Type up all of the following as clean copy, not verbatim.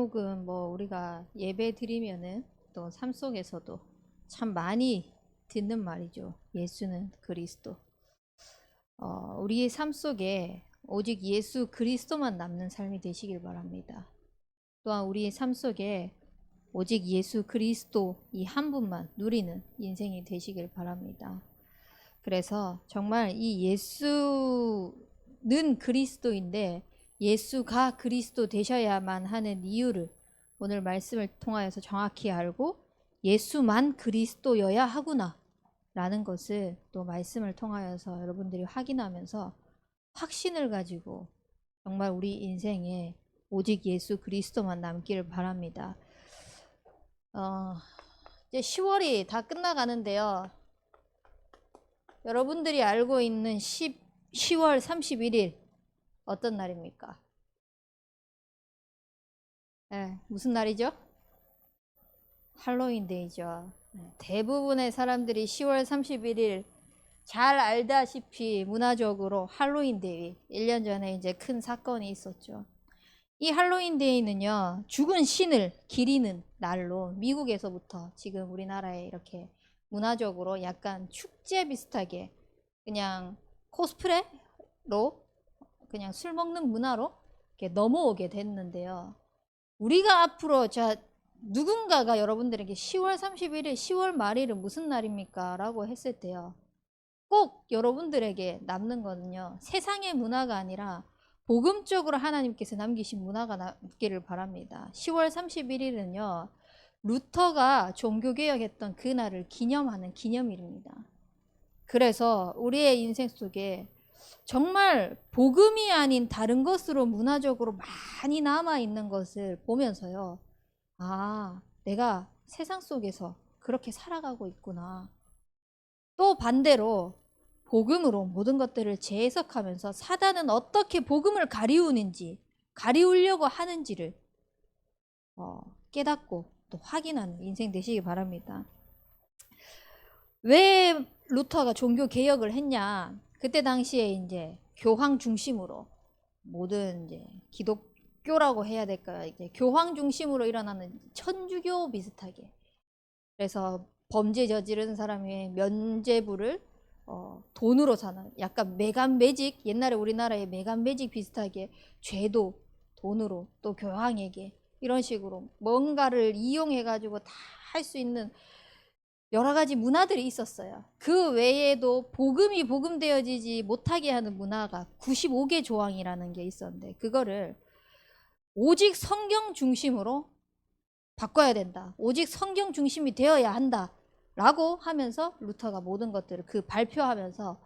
결국은 뭐 우리가 예배 드리면은 또 삶 속에서도 참 많이 듣는 말이죠. 예수는 그리스도. 우리의 삶 속에 오직 예수 그리스도만 남는 삶이 되시길 바랍니다. 또한 우리의 삶 속에 오직 예수 그리스도 이 한 분만 누리는 인생이 되시길 바랍니다. 그래서 정말 이 예수는 그리스도인데 예수가 그리스도 되셔야만 하는 이유를 오늘 말씀을 통하여서 정확히 알고 예수만 그리스도여야 하구나 라는 것을 또 말씀을 통하여서 여러분들이 확인하면서 확신을 가지고 정말 우리 인생에 오직 예수 그리스도만 남기를 바랍니다. 이제 10월이 다 끝나가는데요. 여러분들이 알고 있는 10월 31일 어떤 날입니까? 네, 무슨 날이죠? 할로윈 데이죠. 대부분의 사람들이 10월 31일 잘 알다시피 문화적으로 할로윈 데이 1년 전에 이제 큰 사건이 있었죠. 이 할로윈 데이는요, 죽은 신을 기리는 날로 미국에서부터 지금 우리나라에 이렇게 문화적으로 약간 축제 비슷하게 그냥 코스프레로 그냥 술 먹는 문화로 이렇게 넘어오게 됐는데요. 우리가 앞으로 누군가가 여러분들에게 10월 31일, 10월 말일은 무슨 날입니까? 라고 했을 때요. 꼭 여러분들에게 남는 거는요. 세상의 문화가 아니라 복음적으로 하나님께서 남기신 문화가 남기를 바랍니다. 10월 31일은요. 루터가 종교개혁했던 그날을 기념하는 기념일입니다. 그래서 우리의 인생 속에 정말 복음이 아닌 다른 것으로 문화적으로 많이 남아있는 것을 보면서요. 아, 내가 세상 속에서 그렇게 살아가고 있구나. 또 반대로 복음으로 모든 것들을 재해석하면서 사단은 어떻게 복음을 가리우는지, 가리우려고 하는지를 깨닫고 또 확인하는 인생 되시기 바랍니다. 왜 루터가 종교 개혁을 했냐? 그때 당시에 이제 교황 중심으로 모든 이제 기독교라고 해야 될까요? 이제 교황 중심으로 일어나는 천주교 비슷하게. 그래서 범죄 저지른 사람의 면죄부를 돈으로 사는 약간 매간매직, 옛날에 우리나라의 매간매직 비슷하게 죄도 돈으로 또 교황에게 이런 식으로 뭔가를 이용해 가지고 다 할 수 있는 여러 가지 문화들이 있었어요. 그 외에도 복음이 복음되어지지 못하게 하는 문화가 95개 조항이라는 게 있었는데 그거를 오직 성경 중심으로 바꿔야 된다. 오직 성경 중심이 되어야 한다. 라고 하면서 루터가 모든 것들을 발표하면서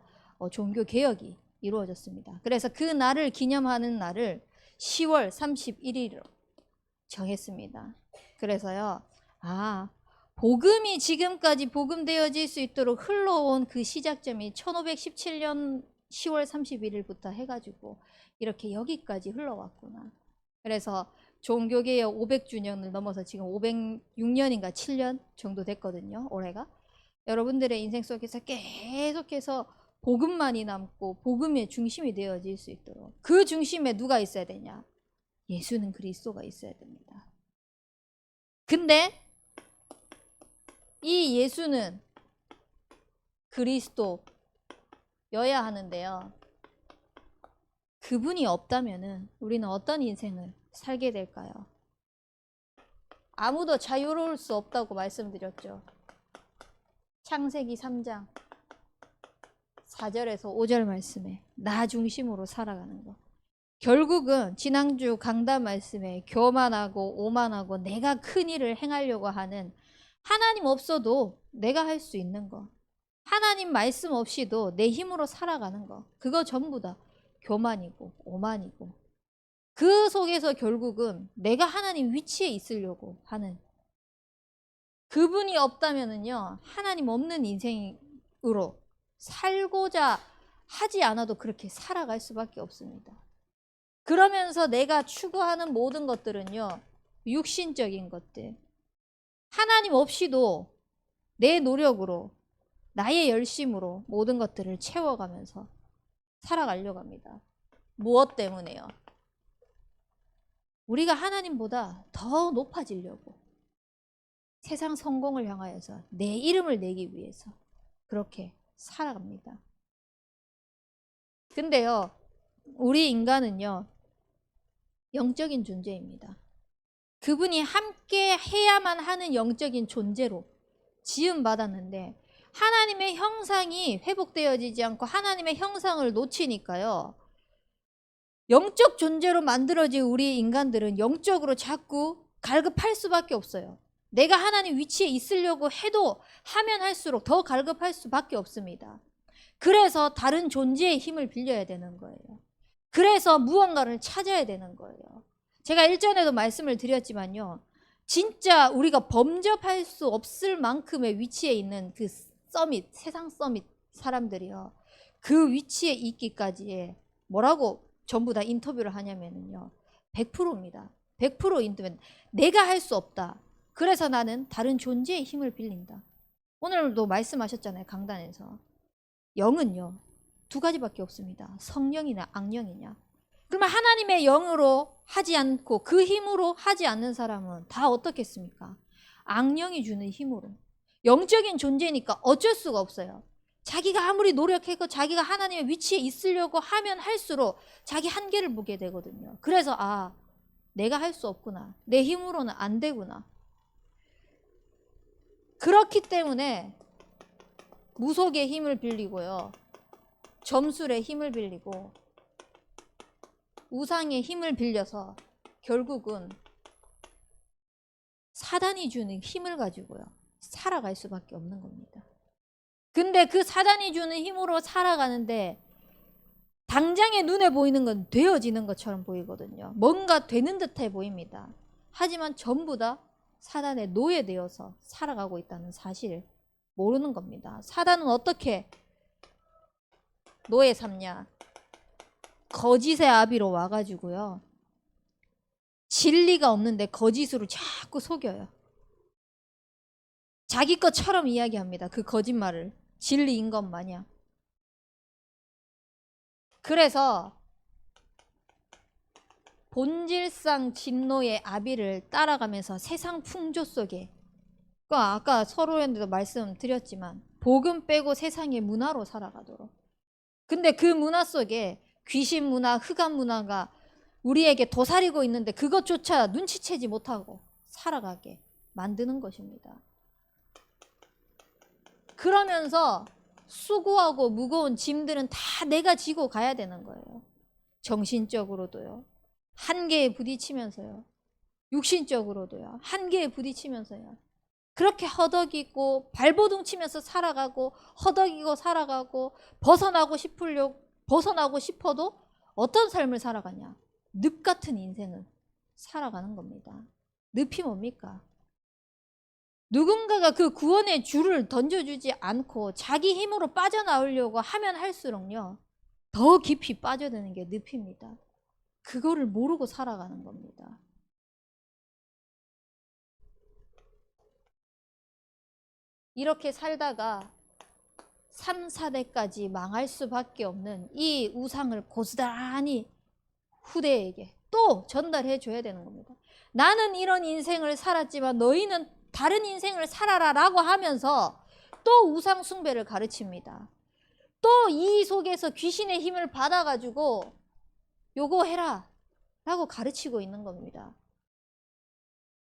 종교 개혁이 이루어졌습니다. 그래서 그 날을 기념하는 날을 10월 31일로 정했습니다. 그래서요. 복음이 지금까지 복음되어질 수 있도록 흘러온 그 시작점이 1517년 10월 31일부터 해가지고 이렇게 여기까지 흘러왔구나. 그래서 종교개혁 500주년을 넘어서 지금 506년인가 7년 정도 됐거든요. 올해가. 여러분들의 인생 속에서 계속해서 복음만이 남고 복음의 중심이 되어질 수 있도록 그 중심에 누가 있어야 되냐? 예수는 그리스도가 있어야 됩니다. 근데 이 예수는 그리스도여야 하는데요. 그분이 없다면은 우리는 어떤 인생을 살게 될까요? 아무도 자유로울 수 없다고 말씀드렸죠. 창세기 3장 4절에서 5절 말씀에 나 중심으로 살아가는 거. 결국은 지난주 강단 말씀에 교만하고 오만하고 내가 큰 일을 행하려고 하는 하나님 없어도 내가 할 수 있는 거. 하나님 말씀 없이도 내 힘으로 살아가는 거. 그거 전부 다 교만이고 오만이고 그 속에서 결국은 내가 하나님 위치에 있으려고 하는 그분이 없다면은요 하나님 없는 인생으로 살고자 하지 않아도 그렇게 살아갈 수밖에 없습니다. 그러면서 내가 추구하는 모든 것들은요 육신적인 것들 하나님 없이도 내 노력으로 나의 열심으로 모든 것들을 채워가면서 살아가려고 합니다. 무엇 때문에요? 우리가 하나님보다 더 높아지려고 세상 성공을 향하여서 내 이름을 내기 위해서 그렇게 살아갑니다. 근데요, 우리 인간은요, 영적인 존재입니다. 그분이 함께 해야만 하는 영적인 존재로 지음받았는데 하나님의 형상이 회복되어지지 않고 하나님의 형상을 놓치니까요, 영적 존재로 만들어진 우리 인간들은 영적으로 자꾸 갈급할 수밖에 없어요. 내가 하나님 위치에 있으려고 해도 하면 할수록 더 갈급할 수밖에 없습니다. 그래서 다른 존재의 힘을 빌려야 되는 거예요. 그래서 무언가를 찾아야 되는 거예요. 제가 일전에도 말씀을 드렸지만요, 진짜 우리가 범접할 수 없을 만큼의 위치에 있는 그 서밋, 세상 서밋 사람들이요, 그 위치에 있기까지에 뭐라고 전부 다 인터뷰를 하냐면요, 100%입니다. 100% 인터뷰. 내가 할 수 없다. 그래서 나는 다른 존재의 힘을 빌린다. 오늘도 말씀하셨잖아요, 강단에서. 영은요, 두 가지밖에 없습니다. 성령이나 악령이냐. 그러면 하나님의 영으로 하지 않고 그 힘으로 하지 않는 사람은 다 어떻겠습니까? 악령이 주는 힘으로. 영적인 존재니까 어쩔 수가 없어요. 자기가 아무리 노력했고 자기가 하나님의 위치에 있으려고 하면 할수록 자기 한계를 보게 되거든요. 그래서 아, 내가 할 수 없구나. 내 힘으로는 안 되구나. 그렇기 때문에 무속의 힘을 빌리고요, 점술의 힘을 빌리고 우상의 힘을 빌려서 결국은 사단이 주는 힘을 가지고요 살아갈 수밖에 없는 겁니다. 근데 그 사단이 주는 힘으로 살아가는데 당장에 눈에 보이는 건 되어지는 것처럼 보이거든요. 뭔가 되는 듯해 보입니다. 하지만 전부 다 사단에 노예되어서 살아가고 있다는 사실 모르는 겁니다. 사단은 어떻게 노예 삼냐? 거짓의 아비로 와가지고요, 진리가 없는데 거짓으로 자꾸 속여요. 자기 것처럼 이야기합니다. 그 거짓말을 진리인 것 마냥. 그래서 본질상 진노의 아비를 따라가면서 세상 풍조 속에, 아까 서로에도 말씀드렸지만 복음 빼고 세상의 문화로 살아가도록. 근데 그 문화 속에 귀신 문화, 흑암 문화가 우리에게 도사리고 있는데 그것조차 눈치채지 못하고 살아가게 만드는 것입니다. 그러면서 수고하고 무거운 짐들은 다 내가 지고 가야 되는 거예요. 정신적으로도요, 한계에 부딪히면서요, 육신적으로도요, 한계에 부딪히면서요, 그렇게 허덕이고 발버둥 치면서 살아가고 허덕이고 살아가고 벗어나고 싶어도 어떤 삶을 살아가냐? 늪 같은 인생을 살아가는 겁니다. 늪이 뭡니까? 누군가가 그 구원의 줄을 던져주지 않고 자기 힘으로 빠져나오려고 하면 할수록요, 더 깊이 빠져드는 게 늪입니다. 그거를 모르고 살아가는 겁니다. 이렇게 살다가 3, 4대까지 망할 수밖에 없는 이 우상을 고스란히 후대에게 또 전달해 줘야 되는 겁니다. 나는 이런 인생을 살았지만 너희는 다른 인생을 살아라 라고 하면서 또 우상 숭배를 가르칩니다. 또 이 속에서 귀신의 힘을 받아가지고 요거 해라 라고 가르치고 있는 겁니다.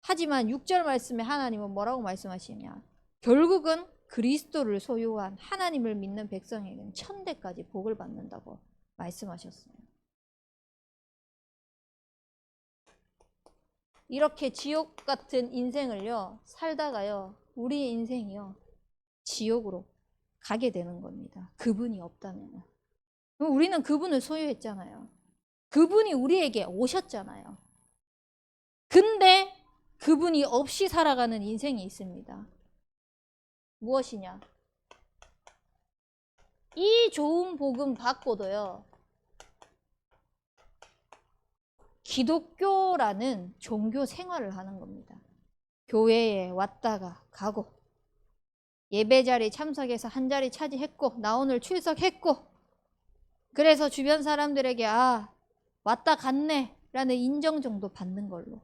하지만 6절 말씀에 하나님은 뭐라고 말씀하시냐? 결국은 그리스도를 소유한 하나님을 믿는 백성에게는 천대까지 복을 받는다고 말씀하셨어요. 이렇게 지옥 같은 인생을요 살다가요, 우리 인생이요 지옥으로 가게 되는 겁니다. 그분이 없다면. 우리는 그분을 소유했잖아요. 그분이 우리에게 오셨잖아요. 근데 그분이 없이 살아가는 인생이 있습니다. 무엇이냐? 이 좋은 복음 받고도요, 기독교라는 종교 생활을 하는 겁니다. 교회에 왔다가 가고, 예배 자리 참석해서 한 자리 차지했고, 나 오늘 출석했고, 그래서 주변 사람들에게 아, 왔다 갔네 라는 인정 정도 받는 걸로.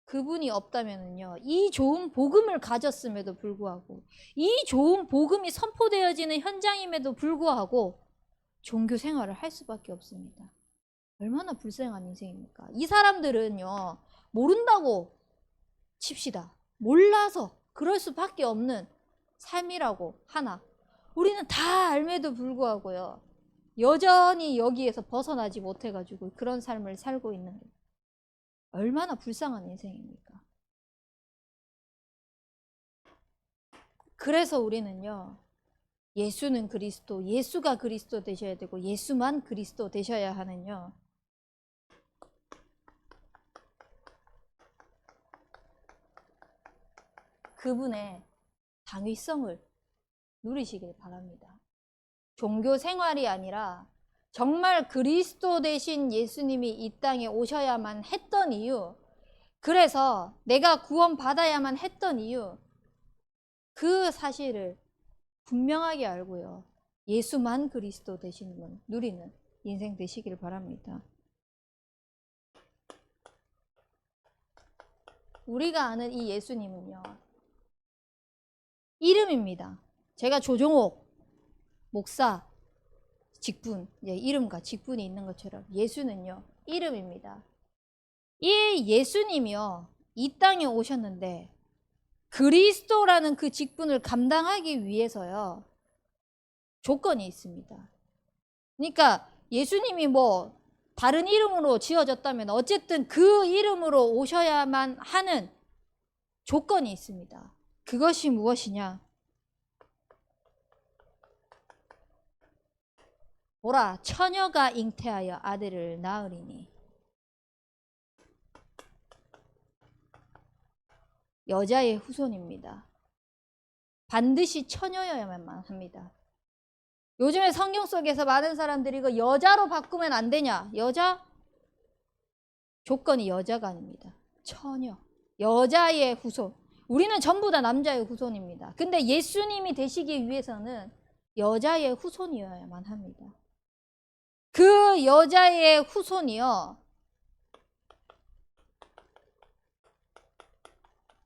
그분이 없다면은요, 이 좋은 복음을 가졌음에도 불구하고, 이 좋은 복음이 선포되어지는 현장임에도 불구하고 종교 생활을 할 수밖에 없습니다. 얼마나 불쌍한 인생입니까? 이 사람들은요, 모른다고 칩시다. 몰라서 그럴 수밖에 없는 삶이라고 하나, 우리는 다 알매도 불구하고요, 여전히 여기에서 벗어나지 못해가지고 그런 삶을 살고 있는 거예요. 얼마나 불쌍한 인생입니까? 그래서 우리는요, 예수는 그리스도, 예수가 그리스도 되셔야 되고 예수만 그리스도 되셔야 하는요, 그분의 당위성을 누리시길 바랍니다. 종교 생활이 아니라 정말 그리스도 되신 예수님이 이 땅에 오셔야만 했던 이유, 그래서 내가 구원받아야만 했던 이유, 그 사실을 분명하게 알고요, 예수만 그리스도 되신 분 누리는 인생 되시길 바랍니다. 우리가 아는 이 예수님은요, 이름입니다. 제가 조종옥 목사 직분, 이름과 직분이 있는 것처럼 예수는요, 이름입니다. 이 예수님이요, 이 땅에 오셨는데 그리스도라는 그 직분을 감당하기 위해서요, 조건이 있습니다. 그러니까 예수님이 뭐 다른 이름으로 지어졌다면 어쨌든 그 이름으로 오셔야만 하는 조건이 있습니다. 그것이 무엇이냐? 보라, 처녀가 잉태하여 아들을 낳으리니. 여자의 후손입니다. 반드시 처녀여야만 합니다. 요즘에 성경 속에서 많은 사람들이 이거 여자로 바꾸면 안 되냐? 여자? 조건이 여자가 아닙니다. 처녀. 여자의 후손. 우리는 전부 다 남자의 후손입니다. 근데 예수님이 되시기 위해서는 여자의 후손이어야만 합니다. 그 여자의 후손이요,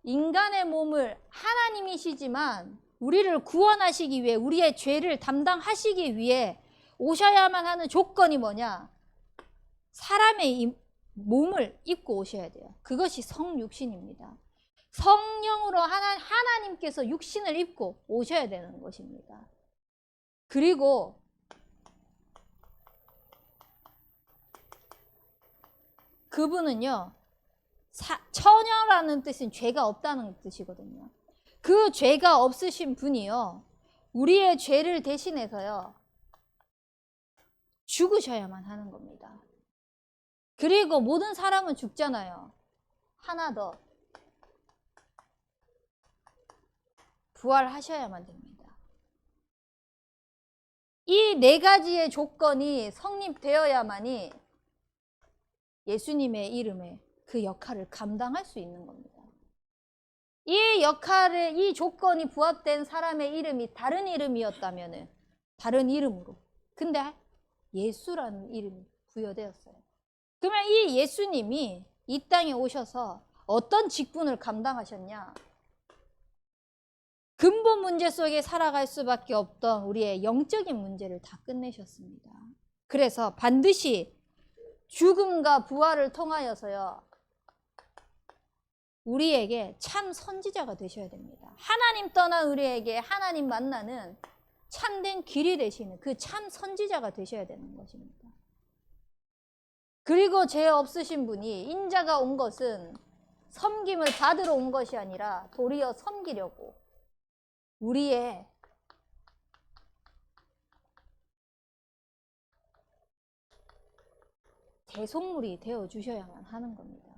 인간의 몸을 하나님이시지만 우리를 구원하시기 위해, 우리의 죄를 담당하시기 위해 오셔야만 하는 조건이 뭐냐? 사람의 몸을 입고 오셔야 돼요. 그것이 성육신입니다. 성령으로 하나님께서 육신을 입고 오셔야 되는 것입니다. 그리고 그분은요, 처녀라는 뜻은 죄가 없다는 뜻이거든요. 그 죄가 없으신 분이요, 우리의 죄를 대신해서요, 죽으셔야만 하는 겁니다. 그리고 모든 사람은 죽잖아요. 하나 더, 부활하셔야만 됩니다. 이 네 가지의 조건이 성립되어야만이 예수님의 이름에 그 역할을 감당할 수 있는 겁니다. 이 역할을, 이 조건이 부합된 사람의 이름이 다른 이름이었다면 다른 이름으로, 근데 예수라는 이름이 부여되었어요. 그러면 이 예수님이 이 땅에 오셔서 어떤 직분을 감당하셨냐? 근본 문제 속에 살아갈 수밖에 없던 우리의 영적인 문제를 다 끝내셨습니다. 그래서 반드시 죽음과 부활을 통하여서요, 우리에게 참 선지자가 되셔야 됩니다. 하나님 떠난 우리에게 하나님 만나는 참된 길이 되시는 그 참 선지자가 되셔야 되는 것입니다. 그리고 죄 없으신 분이, 인자가 온 것은 섬김을 받으러 온 것이 아니라 도리어 섬기려고 우리의 대속물이 되어 주셔야만 하는 겁니다.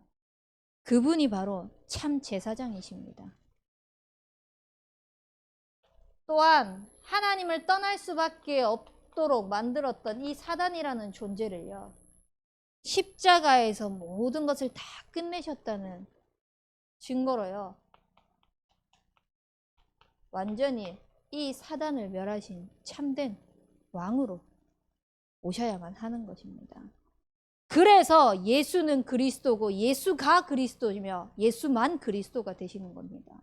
그분이 바로 참 제사장이십니다. 또한 하나님을 떠날 수밖에 없도록 만들었던 이 사단이라는 존재를요, 십자가에서 모든 것을 다 끝내셨다는 증거로요, 완전히 이 사단을 멸하신 참된 왕으로 오셔야만 하는 것입니다. 그래서 예수는 그리스도고 예수가 그리스도이며 예수만 그리스도가 되시는 겁니다.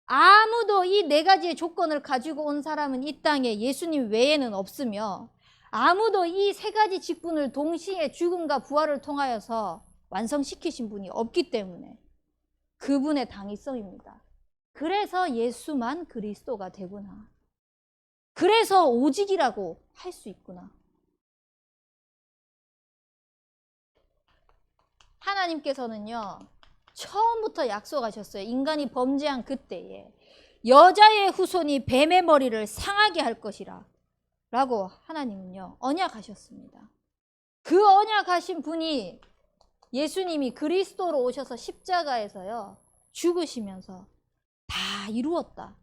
아무도 이 네 가지의 조건을 가지고 온 사람은 이 땅에 예수님 외에는 없으며 아무도 이 세 가지 직분을 동시에 죽음과 부활을 통하여서 완성시키신 분이 없기 때문에 그분의 당위성입니다. 그래서 예수만 그리스도가 되구나. 그래서 오직이라고 할 수 있구나. 하나님께서는요, 처음부터 약속하셨어요. 인간이 범죄한 그때에 여자의 후손이 뱀의 머리를 상하게 할 것이라 라고 하나님은요 언약하셨습니다. 그 언약하신 분이 예수님이 그리스도로 오셔서 십자가에서요 죽으시면서 다 이루었다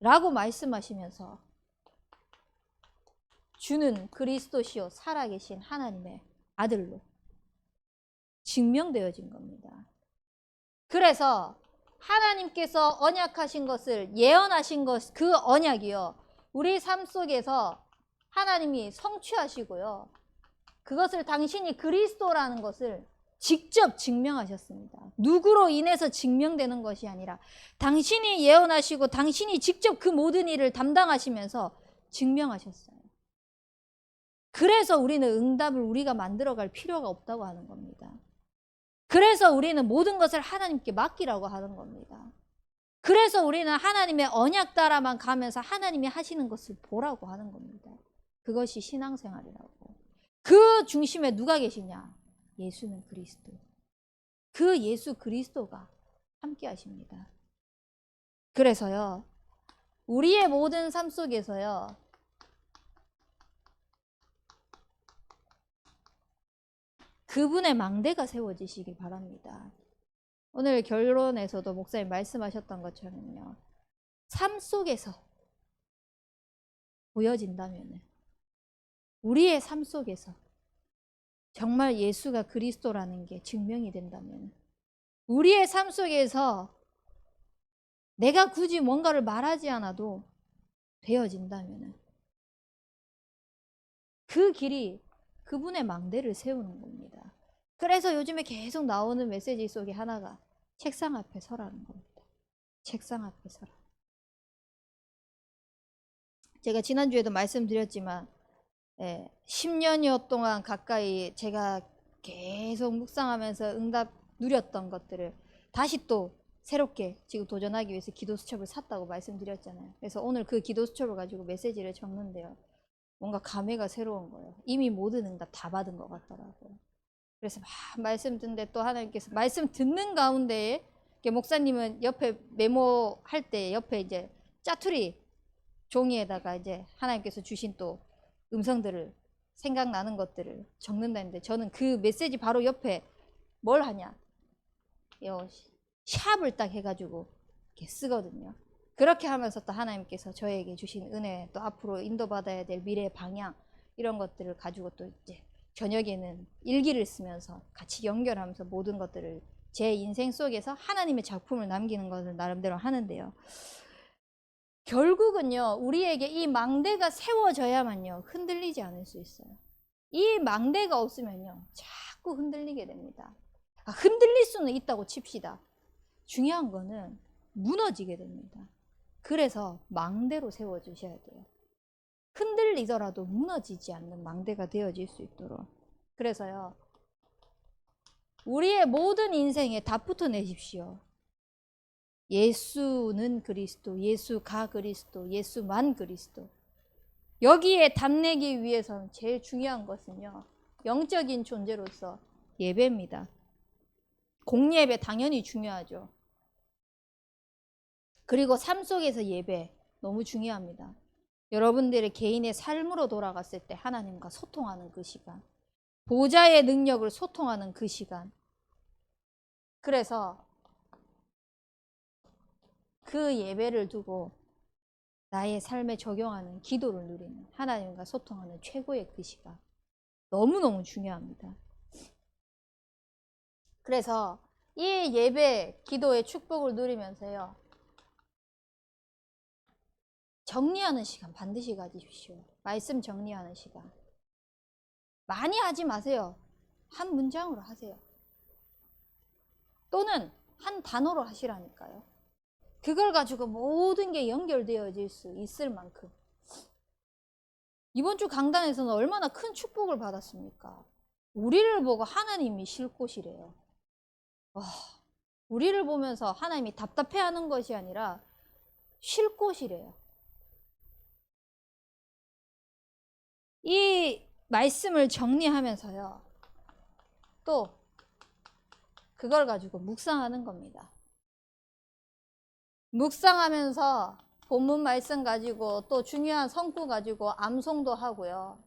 라고 말씀하시면서 주는 그리스도시요 살아계신 하나님의 아들로 증명되어진 겁니다. 그래서 하나님께서 언약하신 것을 예언하신 것, 그 언약이요 우리 삶 속에서 하나님이 성취하시고요 그것을 당신이 그리스도라는 것을 직접 증명하셨습니다. 누구로 인해서 증명되는 것이 아니라 당신이 예언하시고 당신이 직접 그 모든 일을 담당하시면서 증명하셨어요. 그래서 우리는 응답을 우리가 만들어갈 필요가 없다고 하는 겁니다. 그래서 우리는 모든 것을 하나님께 맡기라고 하는 겁니다. 그래서 우리는 하나님의 언약 따라만 가면서 하나님이 하시는 것을 보라고 하는 겁니다. 그것이 신앙생활이라고. 그 중심에 누가 계시냐? 예수는 그리스도. 그 예수 그리스도가 함께 하십니다. 그래서요, 우리의 모든 삶 속에서요, 그분의 망대가 세워지시길 바랍니다. 오늘 결론에서도 목사님 말씀하셨던 것처럼요, 삶 속에서 보여진다면, 우리의 삶 속에서 정말 예수가 그리스도라는 게 증명이 된다면, 우리의 삶 속에서 내가 굳이 뭔가를 말하지 않아도 되어진다면, 그 길이 그분의 망대를 세우는 겁니다. 그래서 요즘에 계속 나오는 메시지 속에 하나가 책상 앞에 서라는 겁니다. 책상 앞에 서라. 제가 지난주에도 말씀드렸지만 10년여 동안 가까이 제가 계속 묵상하면서 응답 누렸던 것들을 다시 또 새롭게 지금 도전하기 위해서 기도 수첩을 샀다고 말씀드렸잖아요. 그래서 오늘 그 기도 수첩을 가지고 메시지를 적는데요. 뭔가 감회가 새로운 거예요. 이미 모든 응답 다 받은 것 같더라고요. 그래서 막 말씀 듣는데 또 하나님께서 말씀 듣는 가운데에 목사님은 옆에 메모할 때 옆에 이제 짜투리 종이에다가 이제 하나님께서 주신 또 음성들을 생각나는 것들을 적는다는데 저는 그 메시지 바로 옆에 뭘 하냐? 샵을 딱 해가지고 이렇게 쓰거든요. 그렇게 하면서 또 하나님께서 저에게 주신 은혜, 또 앞으로 인도받아야 될 미래의 방향 이런 것들을 가지고 또 이제 저녁에는 일기를 쓰면서 같이 연결하면서 모든 것들을 제 인생 속에서 하나님의 작품을 남기는 것을 나름대로 하는데요. 결국은요, 우리에게 이 망대가 세워져야만요, 흔들리지 않을 수 있어요. 이 망대가 없으면요, 자꾸 흔들리게 됩니다. 흔들릴 수는 있다고 칩시다. 중요한 거는 무너지게 됩니다. 그래서 망대로 세워주셔야 돼요. 흔들리더라도 무너지지 않는 망대가 되어질 수 있도록. 그래서요, 우리의 모든 인생에 다 붙어내십시오. 예수는 그리스도, 예수가 그리스도, 예수만 그리스도. 여기에 답내기 위해서는 제일 중요한 것은요, 영적인 존재로서 예배입니다. 공예배 당연히 중요하죠. 그리고 삶 속에서 예배 너무 중요합니다. 여러분들의 개인의 삶으로 돌아갔을 때 하나님과 소통하는 그 시간, 보좌의 능력을 소통하는 그 시간. 그래서 그 예배를 두고 나의 삶에 적용하는 기도를 누리는, 하나님과 소통하는 최고의 그 시간, 너무너무 중요합니다. 그래서 이 예배, 기도의 축복을 누리면서요, 정리하는 시간 반드시 가지십시오. 말씀 정리하는 시간. 많이 하지 마세요. 한 문장으로 하세요. 또는 한 단어로 하시라니까요. 그걸 가지고 모든 게 연결되어질 수 있을 만큼. 이번 주 강단에서는 얼마나 큰 축복을 받았습니까? 우리를 보고 하나님이 쉴 곳이래요. 와, 우리를 보면서 하나님이 답답해하는 것이 아니라 쉴 곳이래요. 이 말씀을 정리하면서요, 또 그걸 가지고 묵상하는 겁니다. 묵상하면서 본문 말씀 가지고 또 중요한 성구 가지고 암송도 하고요.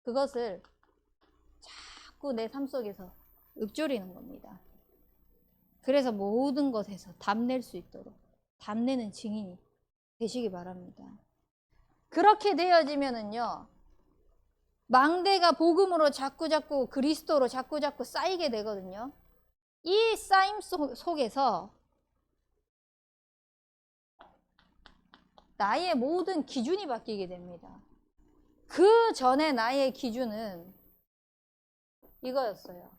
그것을 자꾸 내 삶 속에서 읊조리는 겁니다. 그래서 모든 것에서 답낼 수 있도록 답내는 증인이 되시기 바랍니다. 그렇게 되어지면은요, 망대가 복음으로 자꾸자꾸 그리스도로 자꾸자꾸 쌓이게 되거든요. 이 쌓임 속에서 나의 모든 기준이 바뀌게 됩니다. 그 전에 나의 기준은 이거였어요.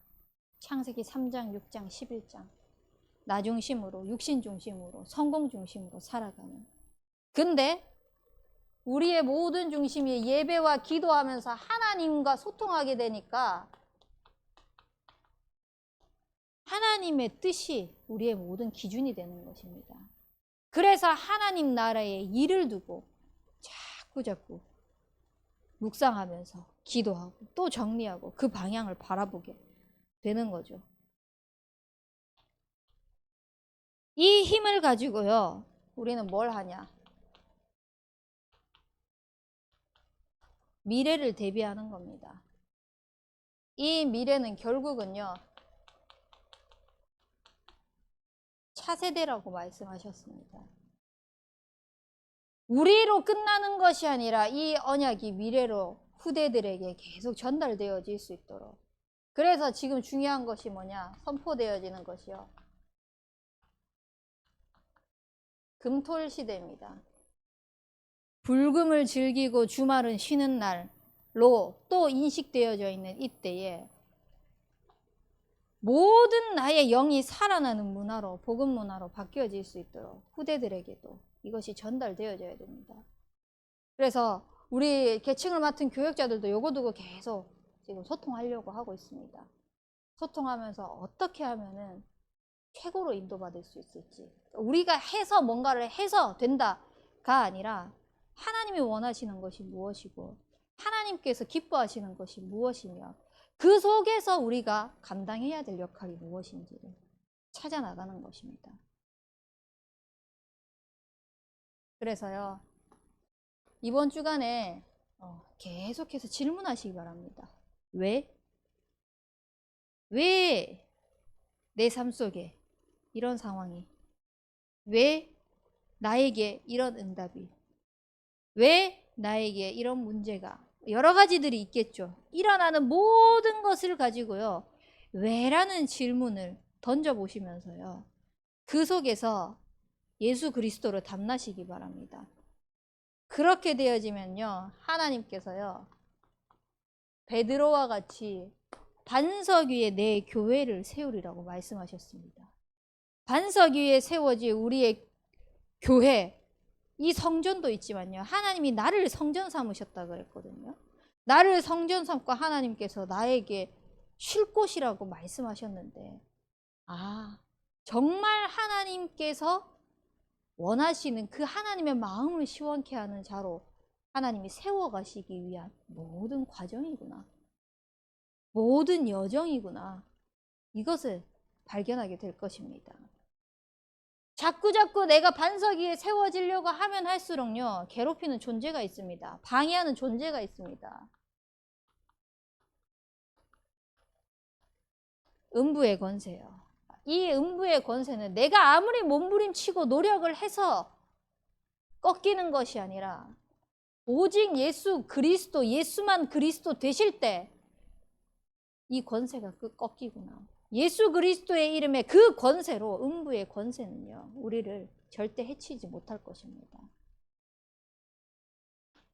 창세기 3장, 6장, 11장. 나 중심으로, 육신 중심으로, 성공 중심으로 살아가는. 근데 우리의 모든 중심이 예배와 기도하면서 하나님과 소통하게 되니까 하나님의 뜻이 우리의 모든 기준이 되는 것입니다. 그래서 하나님 나라에 일을 두고 자꾸자꾸 묵상하면서 기도하고 또 정리하고 그 방향을 바라보게 되는 거죠. 이 힘을 가지고요, 우리는 뭘 하냐? 미래를 대비하는 겁니다. 이 미래는 결국은요, 차세대라고 말씀하셨습니다. 우리로 끝나는 것이 아니라 이 언약이 미래로 후대들에게 계속 전달되어질 수 있도록. 그래서 지금 중요한 것이 뭐냐? 선포되어지는 것이요, 금토일 시대입니다. 불금을 즐기고 주말은 쉬는 날로 또 인식되어져 있는 이때에 모든 나의 영이 살아나는 문화로, 복음 문화로 바뀌어질 수 있도록 후대들에게도 이것이 전달되어져야 됩니다. 그래서 우리 계층을 맡은 교역자들도 요거 두고 계속 지금 소통하려고 하고 있습니다. 소통하면서 어떻게 하면은 최고로 인도받을 수 있을지, 우리가 해서 뭔가를 해서 된다가 아니라 하나님이 원하시는 것이 무엇이고 하나님께서 기뻐하시는 것이 무엇이며 그 속에서 우리가 감당해야 될 역할이 무엇인지를 찾아 나가는 것입니다. 그래서요, 이번 주간에 계속해서 질문하시기 바랍니다. 왜? 왜 내 삶 속에 이런 상황이? 왜 나에게 이런 응답이? 왜 나에게 이런 문제가? 여러 가지들이 있겠죠. 일어나는 모든 것을 가지고요, 왜라는 질문을 던져보시면서요, 그 속에서 예수 그리스도로 담나시기 바랍니다. 그렇게 되어지면요, 하나님께서요, 베드로와 같이 반석 위에 내 교회를 세우리라고 말씀하셨습니다. 반석 위에 세워질 우리의 교회, 이 성전도 있지만요, 하나님이 나를 성전 삼으셨다 그랬거든요. 나를 성전 삼고 하나님께서 나에게 쉴 곳이라고 말씀하셨는데, 정말 하나님께서 원하시는 그 하나님의 마음을 시원케 하는 자로 하나님이 세워가시기 위한 모든 과정이구나, 모든 여정이구나, 이것을 발견하게 될 것입니다. 자꾸자꾸 내가 반석 위에 세워지려고 하면 할수록요, 괴롭히는 존재가 있습니다. 방해하는 존재가 있습니다. 음부의 권세요. 이 음부의 권세는 내가 아무리 몸부림치고 노력을 해서 꺾이는 것이 아니라 오직 예수 그리스도, 예수만 그리스도 되실 때 이 권세가 꺾이구나. 예수 그리스도의 이름의 그 권세로 음부의 권세는요, 우리를 절대 해치지 못할 것입니다.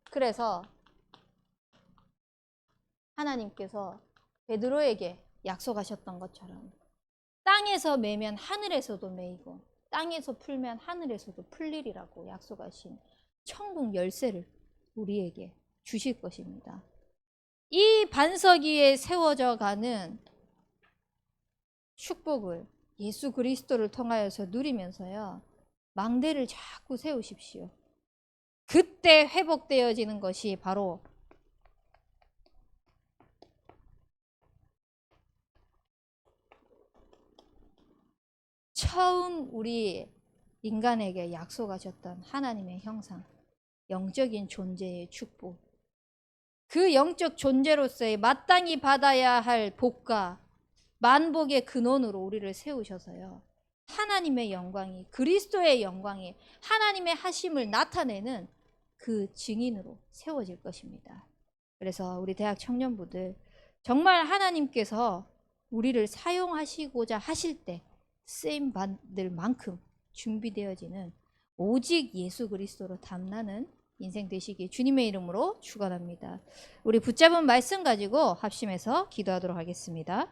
그래서 하나님께서 베드로에게 약속하셨던 것처럼 땅에서 매면 하늘에서도 매이고 땅에서 풀면 하늘에서도 풀리리라고 약속하신 천국 열쇠를 우리에게 주실 것입니다. 이 반석 위에 세워져 가는 축복을 예수 그리스도를 통하여서 누리면서요, 망대를 자꾸 세우십시오. 그때 회복되어지는 것이 바로 처음 우리 인간에게 약속하셨던 하나님의 형상, 영적인 존재의 축복, 그 영적 존재로서의 마땅히 받아야 할 복과 만복의 근원으로 우리를 세우셔서요, 하나님의 영광이, 그리스도의 영광이, 하나님의 하심을 나타내는 그 증인으로 세워질 것입니다. 그래서 우리 대학 청년부들, 정말 하나님께서 우리를 사용하시고자 하실 때 쓰임 받을 만큼 준비되어지는 오직 예수 그리스도로 탐나는 인생 되시기 주님의 이름으로 축원합니다. 우리 붙잡은 말씀 가지고 합심해서 기도하도록 하겠습니다.